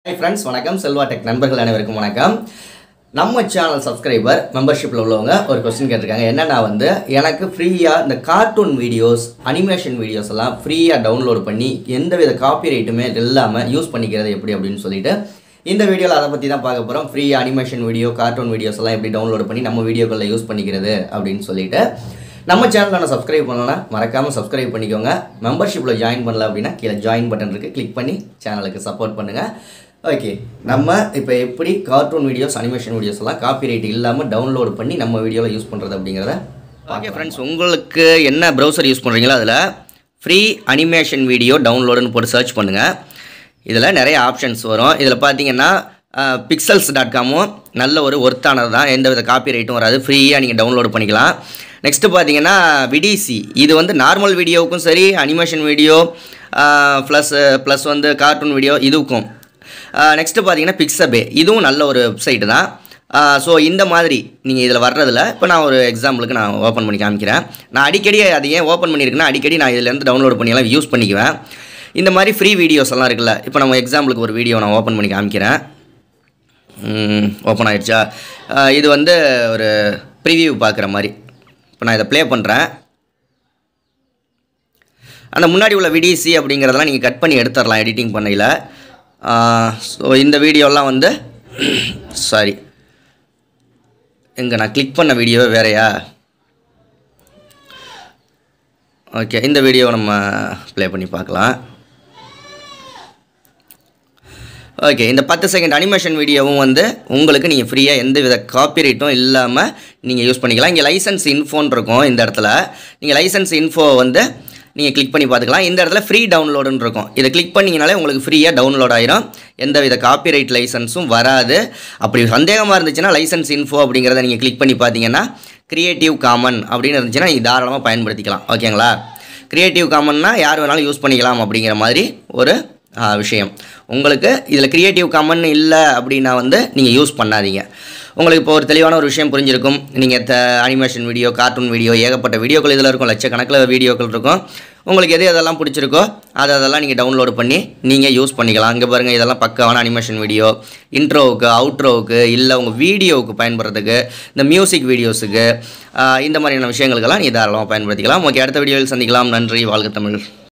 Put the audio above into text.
Hi friends, வணக்கம் Selva tech நண்பர்கள் அனைவருக்கும் வணக்கம். நம்ம சேனல் சப்ஸ்கிரைபர் மெம்பர்ஷிப்ல உள்ளவங்க ஒரு क्वेश्चन கேட்டிருக்காங்க. என்னன்னா எனக்கு ஃப்ரீயா இந்த கார்ட்டூன் வீடியோஸ், அனிமேஷன் வீடியோஸ் எல்லாம் ஃப்ரீயா டவுன்லோட் பண்ணி எந்தவித காப்பிரைட்டுமே இல்லாம யூஸ் பண்ணிக்கிறது எப்படி அப்படினு சொல்லிட்டு இந்த வீடியோல அத பத்தி தான் பார்க்க போறோம். Free animation video, cartoon videos எல்லாம் எப்படி டவுன்லோட் பண்ணி நம்ம வீடியோக்குள்ள யூஸ் பண்ணிக்கிறது அப்படினு சொல்லிட்டு நம்ம சேனலை சப்ஸ்கிரைப் பண்ணலனா மறக்காம சப்ஸ்கிரைப் பண்ணிக்கோங்க. மெம்பர்ஷிப்ல ஜாயின் பண்ணல அப்படினா கீழ ஜாயின் பட்டன் இருக்கு, கிளிக் பண்ணி சேனலுக்கு சப்போர்ட் பண்ணுங்க. ஓகே, நம்ம இப்போ எப்படி கார்ட்டூன் வீடியோஸ், அனிமேஷன் வீடியோஸ் எல்லாம் காப்பிரைட் இல்லாமல் டவுன்லோட் பண்ணி நம்ம வீடியோவில் யூஸ் பண்ணுறது அப்படிங்கிறத. ஓகே ஃப்ரெண்ட்ஸ், உங்களுக்கு என்ன ப்ரௌசர் யூஸ் பண்ணுறீங்களோ அதில் ஃப்ரீ அனிமேஷன் வீடியோ டவுன்லோடுன்னு போட்டு சர்ச் பண்ணுங்கள். இதில் நிறைய ஆப்ஷன்ஸ் வரும். இதில் பார்த்தீங்கன்னா pixels.comமும் நல்ல ஒரு ஒர்த்தானது தான், எந்தவித காப்பிரைட்டும் வராது, ஃப்ரீயாக நீங்கள் டவுன்லோட் பண்ணிக்கலாம். நெக்ஸ்ட்டு பார்த்தீங்கன்னா விடிசி, இது நார்மல் வீடியோவுக்கும் சரி, animation video plus cartoon video இதுக்கும். நெக்ஸ்ட்டு பார்த்தீங்கன்னா பிக்ஸபே, இதுவும் நல்ல ஒரு வெப்சைட்டு தான். ஸோ இந்த மாதிரி நீங்கள் இதில் வர்றதில் இப்போ நான் ஒரு எக்ஸாம்பிளுக்கு நான் ஓப்பன் பண்ணி காமிக்கிறேன். நான் அடிக்கடி அது ஏன் ஓப்பன் பண்ணியிருக்கேன்னா அடிக்கடி நான் இதிலேருந்து டவுன்லோட் பண்ணியெல்லாம் யூஸ் பண்ணிக்குவேன். இந்த மாதிரி ஃப்ரீ வீடியோஸ் எல்லாம் இருக்குல்ல, இப்போ நம்ம எக்ஸாம்பிளுக்கு ஒரு வீடியோ நான் ஓப்பன் பண்ணி காமிக்கிறேன். ஓப்பன் ஆகிடுச்சா? இது ஒரு ப்ரிவியூ பார்க்குற மாதிரி. இப்போ நான் இதை ப்ளே பண்ணுறேன். அந்த முன்னாடி உள்ள விடிசி அப்படிங்கிறதெல்லாம் நீங்கள் கட் பண்ணி எடுத்துடலாம் எடிட்டிங் பண்ணையில். ஸோ இந்த வீடியோலாம் சாரி, எங்கே நான் கிளிக் பண்ண வீடியோவே வேறையா? ஓகே, இந்த வீடியோவை நம்ம ப்ளே பண்ணி பார்க்கலாம். ஓகே, இந்த 10 செகண்ட் அனிமேஷன் வீடியோவும் உங்களுக்கு நீங்கள் ஃப்ரீயாக எந்த வித காப்பிரைட்டும் இல்லாமல் நீங்கள் யூஸ் பண்ணிக்கலாம். இங்கே லைசன்ஸ் இன்ஃபோன்னு இருக்கும். இந்த இடத்துல நீங்கள் லைசன்ஸ் இன்ஃபோ நீங்கள் கிளிக் பண்ணி பார்த்துக்கலாம். இந்த இடத்துல ஃப்ரீ டவுன்லோடுன்னு இருக்கும். இதை கிளிக் பண்ணிங்கனாலே உங்களுக்கு ஃப்ரீயாக டவுன்லோட் ஆயிரும், எந்த வித காப்பிரைட் லைசன்ஸும் வராது. அப்படி சந்தேகமாக இருந்துச்சுன்னா லைசன்ஸ் இன்ஃபோ அப்படிங்கிறத நீங்கள் கிளிக் பண்ணி பார்த்தீங்கன்னா கிரியேட்டிவ் காமன் அப்படின்னு இருந்துச்சுன்னா நீங்கள் தாராளமாக பயன்படுத்திக்கலாம். ஓகேங்களா? கிரியேட்டிவ் காமன்னா யார் வேணாலும் யூஸ் பண்ணிக்கலாம் அப்படிங்கிற மாதிரி ஒரு விஷயம். உங்களுக்கு இதில் கிரியேட்டிவ் காமன் இல்லை அப்படின்னா நீங்கள் யூஸ் பண்ணாதீங்க. உங்களுக்கு இப்போ ஒரு தெளிவான ஒரு விஷயம் புரிஞ்சிருக்கும். நீங்கள் அனிமேஷன் வீடியோ, கார்ட்டூன் வீடியோ, ஏகப்பட்ட வீடியோக்கள் இதில் இருக்கும், லட்சக்கணக்கில் வீடியோக்கள் இருக்கும். உங்களுக்கு எதெல்லாம் பிடிச்சிருக்கோ அதெல்லாம் நீங்கள் டவுன்லோடு பண்ணி நீங்கள் யூஸ் பண்ணிக்கலாம். இங்கே பாருங்கள், இதெல்லாம் பக்காவான அனிமேஷன் வீடியோ, இன்ட்ரோவுக்கு, அவுட்ரோவுக்கு, இல்லை உங்கள் வீடியோவுக்கு பயன்படுறதுக்கு, இந்த மியூசிக் வீடியோஸுக்கு, இந்த மாதிரியான விஷயங்களுக்கெல்லாம் நீங்கள் தாராளமாக பயன்படுத்திக்கலாம். ஓகே, அடுத்த வீடியோவில் சந்திக்கலாம். நன்றி, வாழ்க தமிழ்.